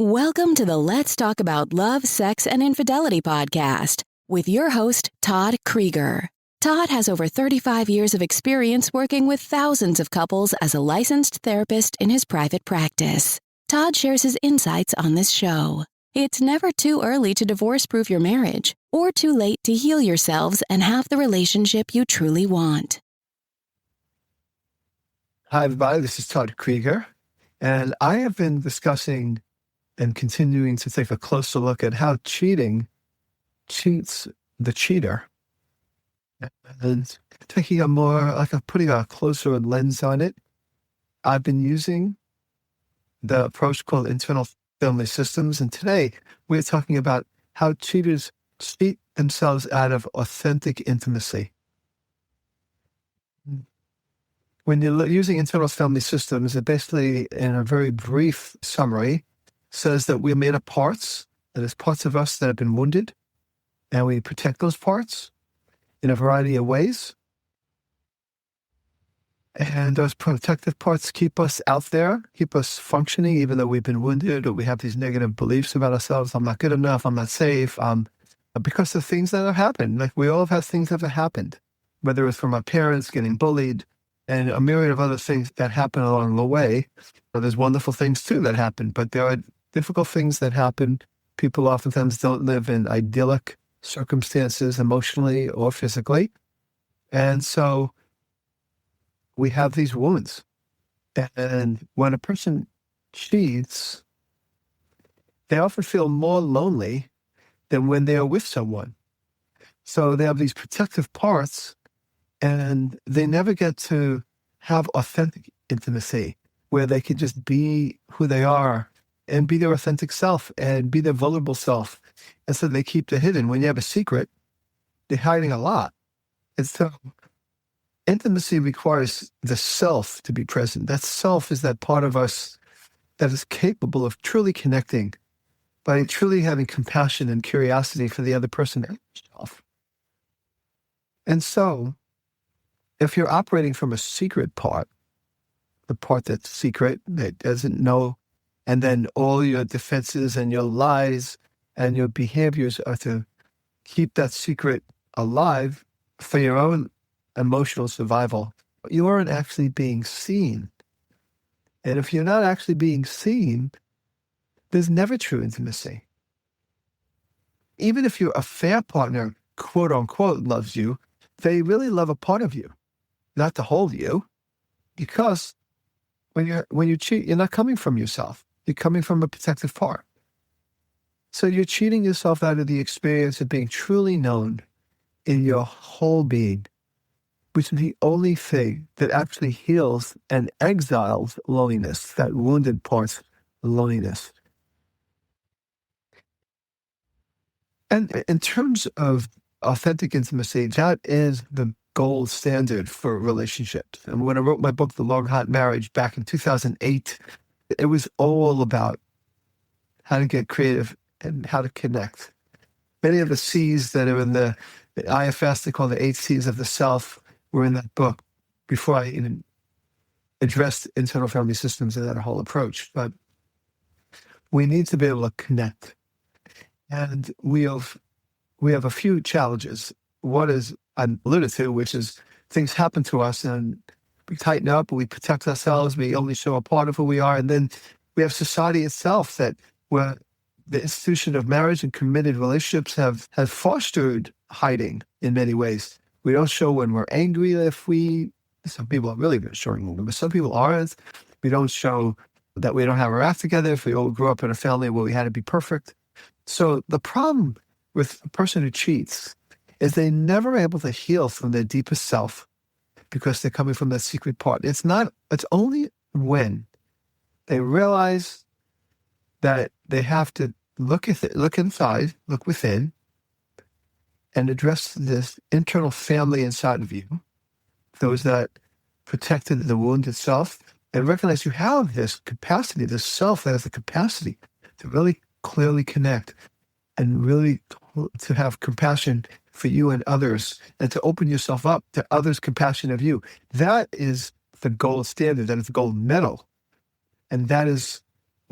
Welcome to the Let's Talk About Love, Sex, and Infidelity podcast with your host, Todd Creager. Todd has over 35 years of experience working with thousands of couples as a licensed therapist in his private practice. Todd shares his insights on this show. It's never too early to divorce-proof your marriage or too late to heal yourselves and have the relationship you truly want. Hi, everybody. This is Todd Creager, and I have been discussing and continuing to take a closer look at how cheating cheats the cheater, and taking putting a closer lens on it. I've been using the approach called internal family systems, and today we're talking about how cheaters cheat themselves out of authentic intimacy. When you're using internal family systems, it basically, in a very brief summary, says that we're made of parts, that there's parts of us that have been wounded, and we protect those parts in a variety of ways. And those protective parts keep us out there, keep us functioning, even though we've been wounded or we have these negative beliefs about ourselves. I'm not good enough. I'm not safe. Because of things that have happened. Like, we all have had things that have happened, whether it's from our parents getting bullied and a myriad of other things that happen along the way. There's wonderful things too that happen, but there are difficult things that happen. People oftentimes don't live in idyllic circumstances emotionally or physically. And so we have these wounds. And when a person cheats, they often feel more lonely than when they are with someone. So they have these protective parts, and they never get to have authentic intimacy where they can just be who they are and be their authentic self and be their vulnerable self. And so they keep it hidden. When you have a secret, they're hiding a lot. And so intimacy requires the self to be present. That self is that part of us that is capable of truly connecting by truly having compassion and curiosity for the other person and yourself. And so, if you're operating from a secret part, the part that's secret, that doesn't know, and then all your defenses and your lies and your behaviors are to keep that secret alive for your own emotional survival, you aren't actually being seen. And if you're not actually being seen, there's never true intimacy. Even if your affair partner, quote unquote, loves you, they really love a part of you, not the whole you. Because when you cheat, you're not coming from yourself. You're coming from a protective part. So you're cheating yourself out of the experience of being truly known in your whole being, which is the only thing that actually heals and exiles loneliness, that wounded part of loneliness. And in terms of authentic intimacy, that is the gold standard for relationships. And when I wrote my book, The Long Hot Marriage, back in 2008, it was all about how to get creative and how to connect. Many of the C's that are in the IFS, they call the 8 C's of the self, were in that book before I even addressed internal family systems and that whole approach. But we need to be able to connect. And we have a few challenges. One is, I alluded to, which is things happen to us and we tighten up, we protect ourselves, we only show a part of who we are. And then we have society itself that where the institution of marriage and committed relationships have fostered hiding in many ways. We don't show when we're angry. Some people are really good at showing, but some people aren't. We don't show that we don't have our act together if we all grew up in a family where we had to be perfect. So the problem with a person who cheats is they're never able to heal from their deepest self because they're coming from that secret part. It's only when they realize that they have to look inside, look within, and address this internal family inside of you, those that protected the wounded self, and recognize you have this capacity, this self that has the capacity to really clearly connect and really to have compassion for you and others, and to open yourself up to others' compassion of you. That is the gold standard. That is the gold medal. And that is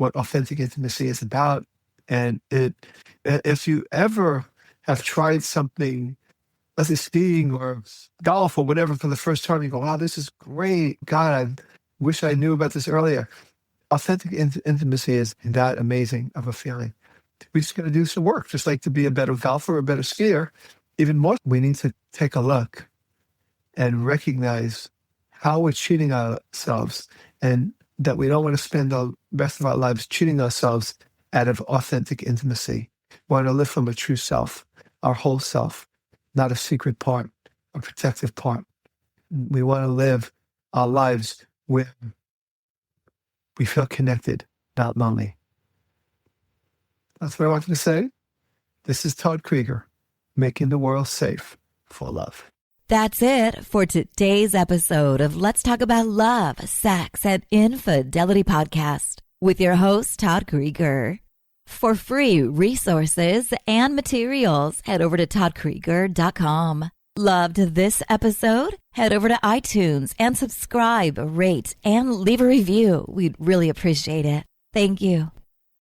what authentic intimacy is about. And if you ever have tried something, let's say skiing or golf or whatever for the first time, you go, wow, this is great. God, I wish I knew about this earlier. Authentic intimacy is that amazing of a feeling. We just got to do some work, just like to be a better golfer or a better skier. Even more, we need to take a look and recognize how we're cheating ourselves, and that we don't want to spend the rest of our lives cheating ourselves out of authentic intimacy. We want to live from a true self, our whole self, not a secret part, a protective part. We want to live our lives where we feel connected, not lonely. That's what I wanted to say. This is Todd Creager, making the world safe for love. That's it for today's episode of Let's Talk About Love, Sex, and Infidelity podcast with your host, Todd Creager. For free resources and materials, head over to toddcreager.com. Loved this episode? Head over to iTunes and subscribe, rate, and leave a review. We'd really appreciate it. Thank you.